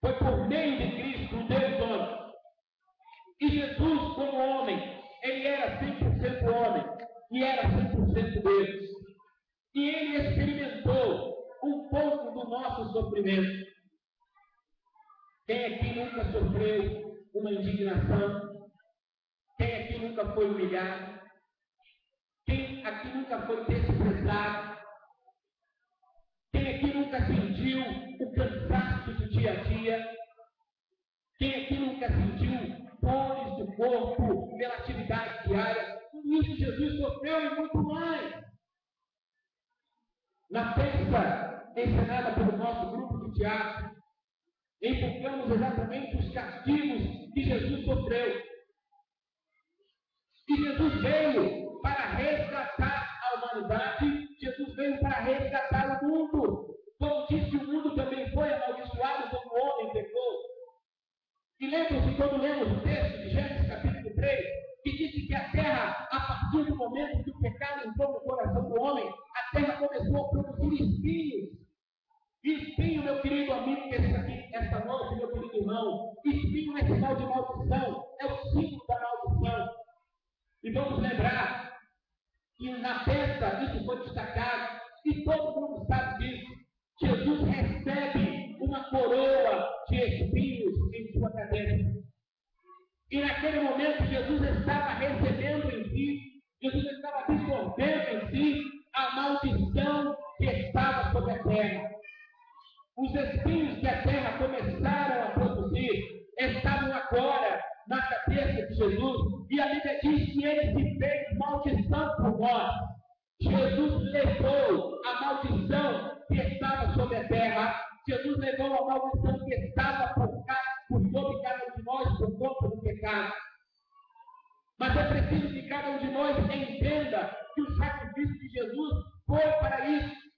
Foi por meio de Cristo, o Deus homem. E Jesus, como homem, ele era 100% homem e era 100% Deus. E ele experimentou um pouco do nosso sofrimento. Quem aqui nunca sofreu uma indignação? Quem aqui nunca foi humilhado? Quem aqui nunca foi desprezado? Quem aqui nunca sentiu o cansaço do dia a dia? Quem aqui nunca sentiu dores do corpo pela atividade diária? Tudo isso Jesus sofreu e muito mais. Na festa encenada pelo nosso grupo de teatro, enfocamos exatamente os castigos que Jesus sofreu. E Jesus veio para resgatar a humanidade, Jesus veio para resgatar o mundo. Como disse, o mundo também foi amaldiçoado quando o homem pecou. E lembram-se quando lemos o texto de Gênesis capítulo 3, que disse que a terra, a partir do momento que o pecado entrou no coração do homem, a terra começou a produzir espinhos. E espinho, meu querido amigo, que está aqui esta noite, meu querido irmão, espinho é sinal de maldição, é o símbolo da maldição. E vamos lembrar que na festa isso foi destacado, e todo mundo sabe disso. Jesus recebe uma coroa de espinhos em sua cabeça. E naquele momento Jesus estava recebendo em si, Jesus estava absorvendo em si a maldição que estava sobre a terra. Os espinhos que a terra começaram a produzir estavam agora na cabeça de Jesus, e a Bíblia diz que ele se fez maldição por nós. Jesus levou a maldição que estava sobre a terra, Jesus levou a maldição que estava por sobre cada um de nós por conta do pecado. Mas é preciso que cada um de nós entenda que o sacrifício de Jesus foi para isso.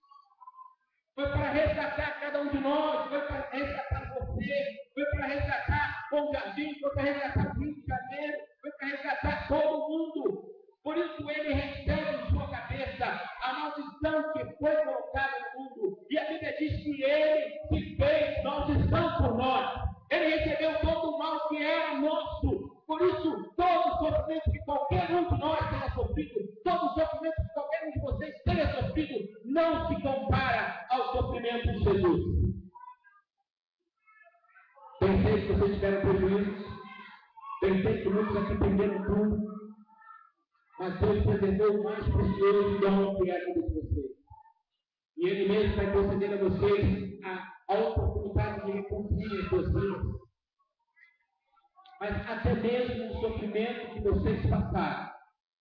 Foi para resgatar cada um de nós, foi para resgatar você, foi para resgatar o Jardim, foi para resgatar o Rio de Janeiro, foi para resgatar todo mundo. Por isso ele recebe em sua cabeça a maldição que foi colocada no mundo. E a Bíblia diz que ele se fez maldição por nós. Ele recebeu todo o mal que era nosso. Por isso, todo o sofrimento que qualquer um de nós tenha sofrido, todo o sofrimento que qualquer um de vocês tenha sofrido, não se compara ao sofrimento de Jesus. Pensei que vocês tiveram prejuízo, pensei que muitos aqui perderam tudo, mas Deus preservou o mais precioso dom que é a vida de vocês. E Ele mesmo vai conceder a vocês a oportunidade de reconstruir as suas vidas. Mas até mesmo o sofrimento que vocês passaram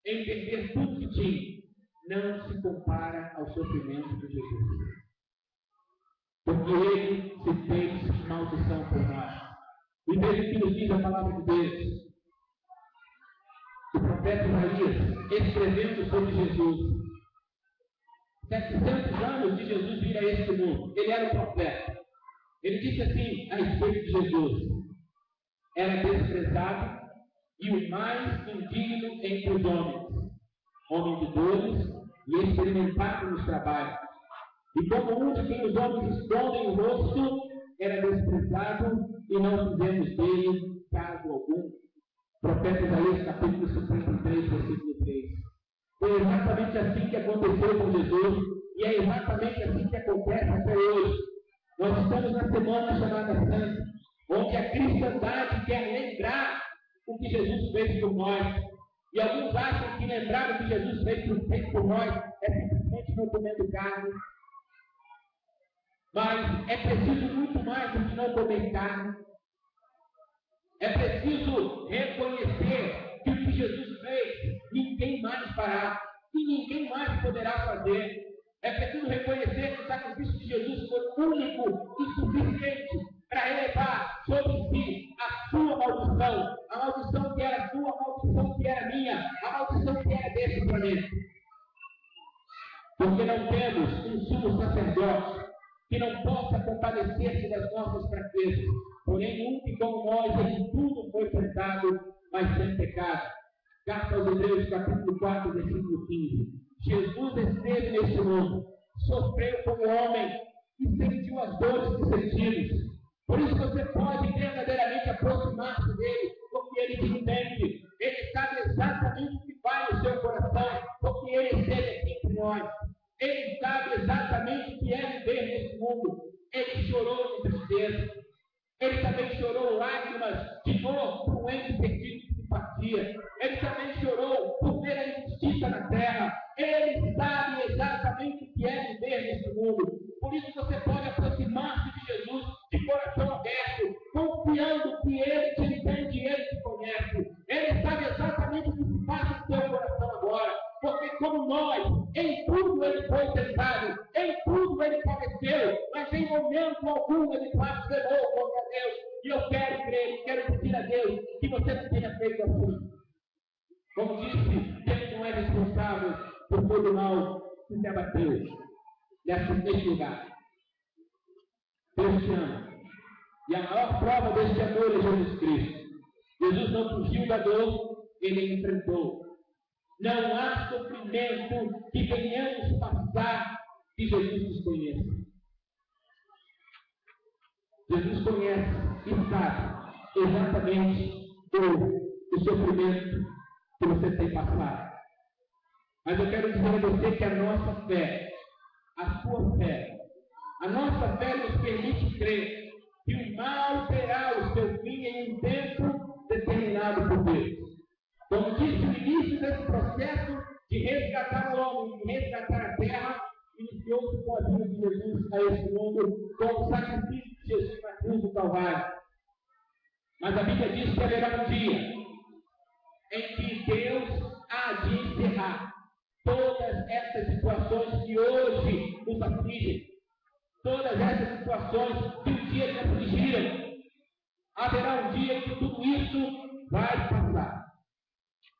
em perder tudo que tinham, não se compara ao sofrimento de Jesus. Porque Ele se fez maldição por nós. E veja o que nos diz a palavra de Deus. O profeta Isaías, escrevendo sobre Jesus, 700 anos de Jesus vir a este mundo. Ele era o profeta. Ele disse assim a respeito de Jesus: era desprezado e o mais indigno entre os homens, homem de dores e experimentado nos trabalhos. E como um de quem os homens escondem o rosto, era desprezado e não fizemos dele caso algum. Profeta Isaías, capítulo 53, versículo 3. Foi exatamente assim que aconteceu com Jesus, e é exatamente assim que acontece até hoje. Nós estamos na semana chamada Santa, onde a cristandade quer lembrar o que Jesus fez por nós. E alguns acham que lembrar o que Jesus fez por nós é simplesmente não comendo carne. Mas é preciso muito mais do que não comer carne. É preciso reconhecer que o que Jesus fez, ninguém mais fará e ninguém mais poderá fazer. É preciso reconhecer que o sacrifício de Jesus foi único e suficiente para elevar sobre si a sua maldição, a maldição que era sua, a maldição que era minha, a maldição que era desse planeta. Porque não temos um sumo sacerdote que não possa compadecer-se das nossas fraquezas. Porém, um que como nós em tudo foi tentado, mas sem pecado. Carta aos Hebreus, capítulo 4, versículo 15. Jesus esteve neste mundo, sofreu como homem e sentiu as dores que sentimos. Por isso você pode verdadeiramente aproximar-se dele, porque ele te entende. Ele sabe exatamente o que vai no seu coração, porque ele esteve aqui entre nós. Ele sabe exatamente o que é viver nesse mundo. Ele chorou de tristeza. Ele também chorou lágrimas de dor por um ente perdido de simpatia. Ele também chorou por ver a injustiça na terra. Ele sabe exatamente o que é viver nesse mundo. Por isso você pode aproximar-se de Jesus de coração aberto, confiando que Ele te entende e Ele te conhece. Ele sabe exatamente o que se passa no seu coração agora. Porque como nós, em tudo Ele foi tentado, em tudo Ele padeceu, mas em momento algum Ele blasfemou contra Deus. E eu quero crer, quero pedir a Deus que você não tenha feito assim. Como disse, Deus não é responsável por todo o mal que te abateu nesse lugar. Deus te ama. E a maior prova deste amor é Jesus Cristo. Jesus não fugiu da dor, Ele enfrentou. Não há sofrimento que venhamos passar que Jesus nos conheça. Jesus conhece e sabe exatamente o sofrimento que você tem passado. Mas eu quero dizer a você que a nossa fé, a sua fé, a nossa fé nos permite crer que o mal terá o seu fim em um tempo determinado por Deus. Como disse, o início desse processo de resgatar o homem, de resgatar a terra, iniciou-se com a vida de Jesus a esse mundo, com o sacrifício de Jesus na cruz do Calvário. Mas a Bíblia diz que haverá um dia em que Deus há de encerrar todas essas situações que hoje nos afligem, todas essas situações que um dia te afligiram. Haverá um dia que tudo isso vai passar.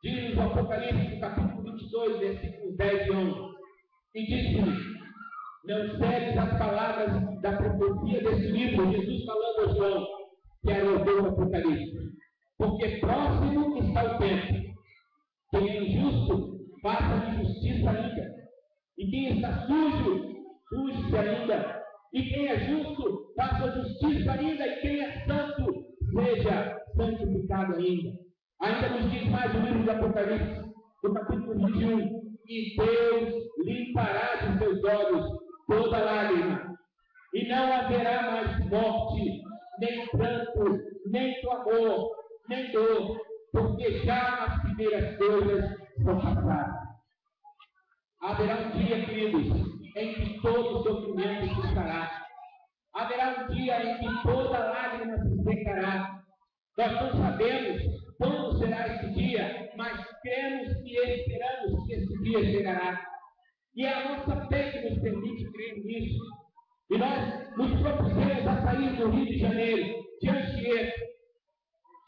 Diz o Apocalipse, capítulo 22, versículos 10 e 11. E disse-lhe: não segues as palavras da profecia desse livro, Jesus falando a João, que anotou o Apocalipse. Porque próximo está o tempo. Quem é injusto, faça injustiça ainda. E quem está sujo, suje-se ainda. E quem é justo, faça justiça ainda. E quem é santo, seja santificado ainda. Ainda nos diz mais o livro do Apocalipse, no capítulo 21. E Deus limpará de seus olhos toda lágrima. E não haverá mais morte, nem pranto, nem clamor, nem dor, porque já as primeiras coisas são passadas. Haverá um dia, queridos, em que todo sofrimento cessará. Haverá um dia em que toda lágrima se secará. Nós não sabemos quando será esse dia, mas cremos e esperamos que esse dia chegará. E é a nossa fé que nos permite crer nisso. E nós nos propusemos a sair do Rio de Janeiro, de Anchieta,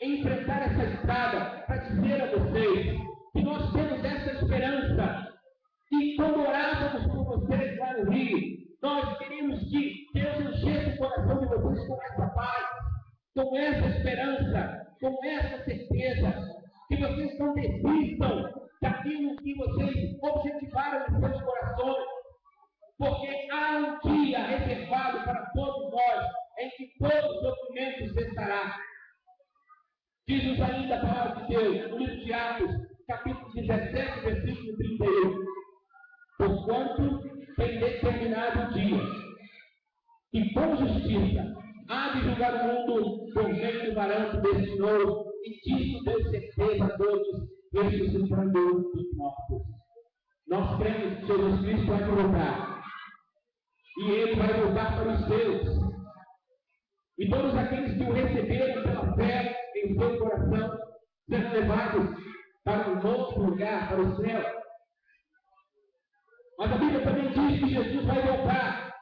enfrentar essa estrada para dizer a vocês que nós temos essa esperança. E quando orávamos por vocês lá no Rio, nós queríamos que Deus enchesse o coração de vocês com essa paz, com essa esperança, com essa certeza, que vocês não desistam daquilo que vocês objetivaram em seus corações, porque há um dia reservado para todos nós, em que todo sofrimento cessará. Diz-nos ainda a palavra de Deus, no livro de Atos, capítulo 17, versículo 31. Porquanto tem determinado o dia, e com justiça há de julgar o mundo por meio do varão que destinou, e disso deu certeza a todos, ressuscitando dos mortos. Nós cremos que Jesus Cristo vai voltar, e Ele vai voltar para os seus. E todos aqueles que o receberam pela fé em seu coração serão levados para um novo lugar, para o céu. Mas a Bíblia também diz que Jesus vai voltar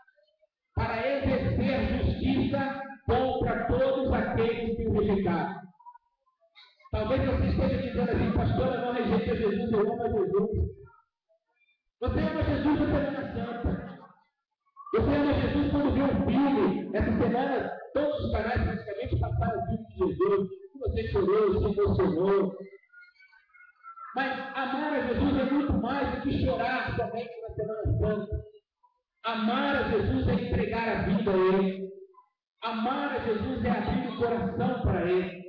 para exercer justiça contra todos aqueles que o rejeitaram. Talvez você esteja dizendo assim: pastor, eu não rejeito Jesus, eu amo a Jesus. Você ama Jesus na Semana Santa. Você ama Jesus quando vê um filme. Essa semana, todos os canais praticamente passaram o filme de Jesus. Você chorou, se emocionou. Mas amar a Jesus é muito mais do que chorar somente na Semana Santa. Amar a Jesus é entregar a vida a Ele. Amar a Jesus é abrir o coração para Ele.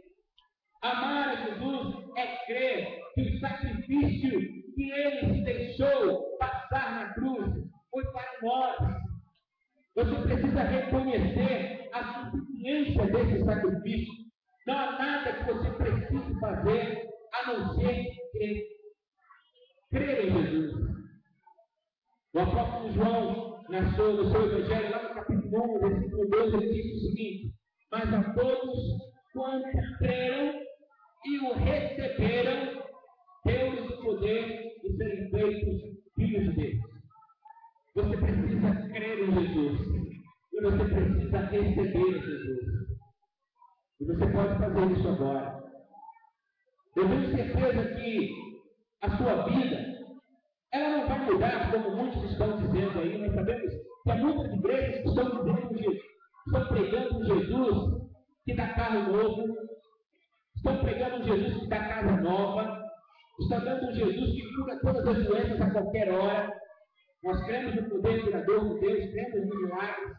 Amar a Jesus é crer que o sacrifício que Ele se deixou passar na cruz foi para nós. Você precisa reconhecer a suficiência desse sacrifício. Não há nada que você precise fazer a não ser crer. Crer em Jesus. O apóstolo João, no seu evangelho, lá no capítulo 1, versículo 12, ele diz o seguinte: mas a todos quantos creram e o receberam, deu-lhes o poder de serem feitos filhos de Deus. Você precisa crer em Jesus. E você precisa receber Jesus. E você pode fazer isso agora. Eu tenho certeza que a sua vida, ela não vai mudar, como muitos estão dizendo aí. Nós sabemos que há muitas igrejas que estão dizendo, estão pregando um Jesus que dá carro novo, estão pregando um Jesus que dá casa nova, estão dando um Jesus que cura todas as doenças a qualquer hora. Nós cremos no poder curador de Deus, cremos no milagres.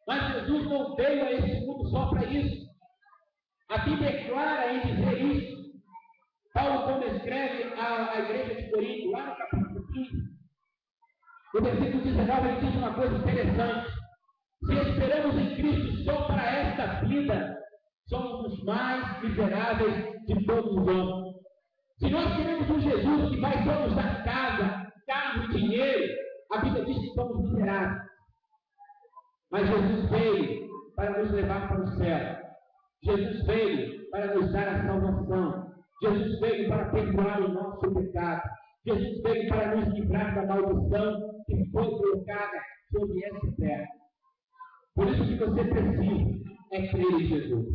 Mas Jesus não veio a esse mundo só para isso. A Bíblia é clara em dizer isso. Paulo, quando escreve à igreja de Corinto, lá no capítulo 15, no versículo 19, ele diz uma coisa interessante. Se esperamos em Cristo só para esta vida, somos os mais miseráveis de todos os homens. Se nós queremos um Jesus que vai só nos dar casa, carro e dinheiro, a Bíblia diz que somos miseráveis. Mas Jesus veio para nos levar para o céu. Jesus veio para nos dar a salvação. Jesus veio para perdoar o nosso pecado. Jesus veio para nos livrar da maldição que foi colocada sobre essa terra. Por isso que você precisa é crer em Jesus.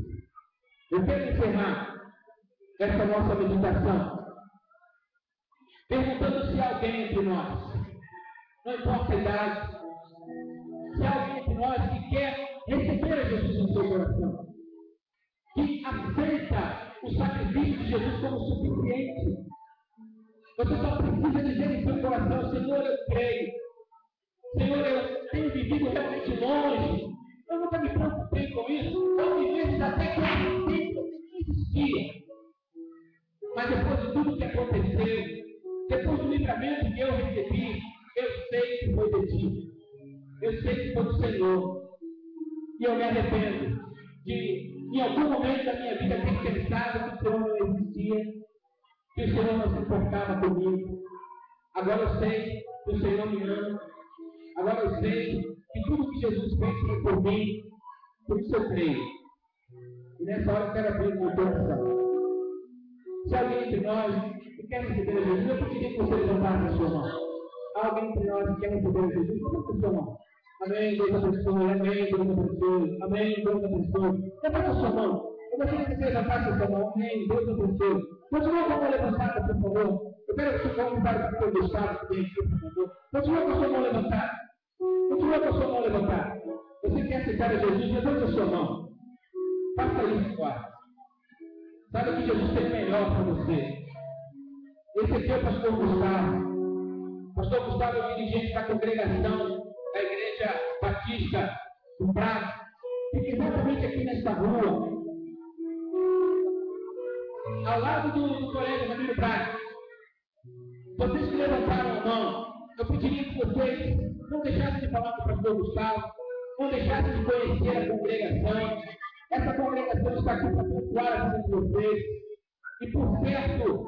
Eu quero encerrar essa nossa meditação perguntando se alguém entre nós, não importa a idade, se alguém entre nós que quer receber a Jesus no seu coração, que aceita o sacrifício de Jesus como suficiente. Você só precisa dizer em seu coração: Senhor, eu creio. Senhor, eu tenho vivido realmente longe. Eu nunca me preocupei com isso. Houve vezes até que eu pensei que eu nem existia. Mas depois de tudo que aconteceu, depois do livramento que eu recebi, eu sei que foi de ti. Eu sei que foi do Senhor. E eu me arrependo de, em algum momento da minha vida, ter pensado que o Senhor não existia, que o Senhor não se importava comigo. Agora eu sei que o Senhor me ama. Agora eu sei que tudo que Jesus fez foi por mim. Por isso eu creio. E nessa hora eu quero abrir o meu coração. Se alguém entre nós que quer receber a Jesus, eu pediria que você levantasse a sua mão. Alguém entre nós que quer receber a Jesus, levanta a sua mão. Amém, Deus abençoe. Amém, Deus abençoe. Amém, Deus abençoe. Levanta a sua mão. Eu gostaria que você levantasse a sua mão. Amém, Deus abençoe. Continua com a mão levantada, por favor. Eu quero que você convidar para o seu Gustavo que tem aqui, por favor. Continua com a sua mão levantada. Continua com a sua mão levantada. Você quer aceitar a Jesus? Levante a sua mão. Faça isso agora. Sabe que Jesus tem melhor para você. Esse aqui é o pastor Gustavo. Pastor Gustavo é o dirigente da congregação da Igreja Batista do Prado. Fica exatamente aqui nesta rua, ao lado do colega Ramiro Prado. Vocês que levantaram a mão, eu pediria que vocês não deixassem de falar com o pastor Gustavo, não deixassem de conhecer a congregação. Essa congregação está aqui para abençoar a vida de vocês. E por certo,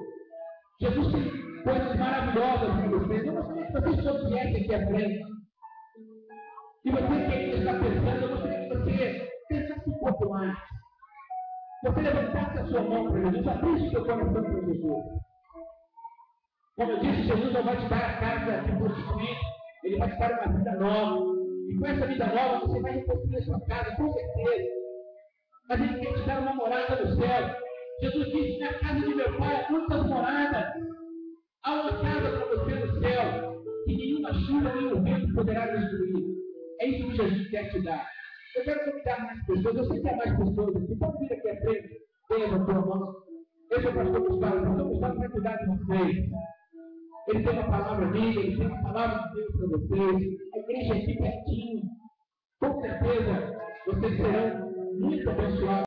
Jesus tem coisas maravilhosas para vocês. Eu gostaria que vocês todos viessem aqui à frente. E você que ainda está pensando, eu gostaria que você pensasse um pouco mais. Você levantasse a sua mão para Jesus, abrisse o seu coração para Jesus. Como eu disse, Jesus não vai te dar a casa de prostituir, Ele vai te dar uma vida nova. E com essa vida nova você vai reconstruir a sua casa, com certeza. Mas Ele quer te dar uma morada no céu. Jesus disse: na casa de meu pai há muitas moradas. Há uma casa para você no céu, que nenhuma chuva nem o vento poderá destruir. É isso que Jesus quer te dar. Eu quero convidar mais pessoas. Eu sei que há mais pessoas aqui. Pode vir aqui à frente. Tenha a tua mão. Esse é o pastor Gustavo. O pastor Gustavo vai cuidar de vocês. Ele tem uma palavra dele, ele tem uma palavra de Deus para vocês. A igreja aqui pertinho. Com certeza vocês serão muito abençoados.